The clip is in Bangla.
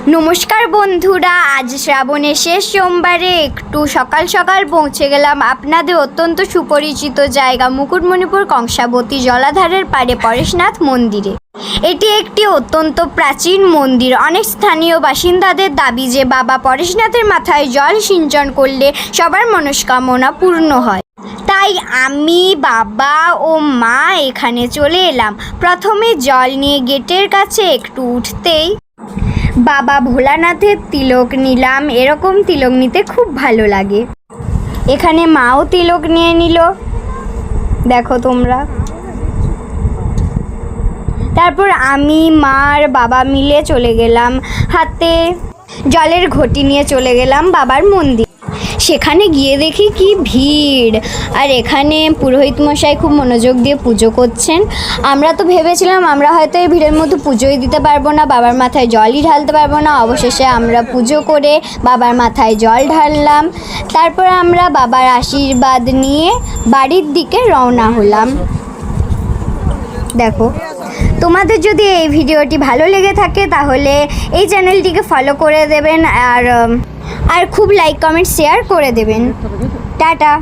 নমস্কার বন্ধুরা, আজ শ্রাবণের শেষ সোমবারে একটু সকাল সকাল পৌঁছে গেলাম আপনাদের অত্যন্ত সুপরিচিত জায়গা মুকুটমণিপুর কংসাবতী জলাধারের পাড়ে পরেশনাথ মন্দিরে। এটি একটি অত্যন্ত প্রাচীন মন্দির। অনেক স্থানীয় বাসিন্দাদের দাবি যে বাবা পরেশনাথের মাথায় জল সিঞ্চন করলে সবার মনস্কামনা পূর্ণ হয়। তাই আমি, বাবা ও মা এখানে চলে এলাম। প্রথমে জল নিয়ে গেটের কাছে একটু উঠতেই বাবা ভোলানাথের তিলক নিলাম। এরকম তিলক নিতে খুব ভালো লাগে। এখানে মাও তিলক নিয়ে নিল, দেখো তোমরা। তারপর আমি, মা আর বাবা মিলে চলে গেলাম, হাতে জলের ঘটি নিয়ে চলে গেলাম বাবার মন্দির। সেখানে গিয়ে দেখি কি ভিড়, আর এখানে পুরোহিত মশাই খুব মনোযোগ দিয়ে পুজো করছেন। আমরা তো ভেবেছিলাম আমরা হয়তো এই ভিড়ের মধ্যে পুজোই দিতে পারবো না, বাবার মাথায় জলই ঢালতে পারবো না। অবশেষে আমরা পুজো করে বাবার মাথায় জল ঢাললাম। তারপর আমরা বাবার আশীর্বাদ নিয়ে বাড়ির দিকে রওনা হলাম। দেখো, তোমাদের যদি এই ভিডিওটি ভালো লেগে থাকে তাহলে এই চ্যানেলটিকে ফলো করে দেবেন, আর খুব লাইক কমেন্ট শেয়ার করে দেবেন। টাটা।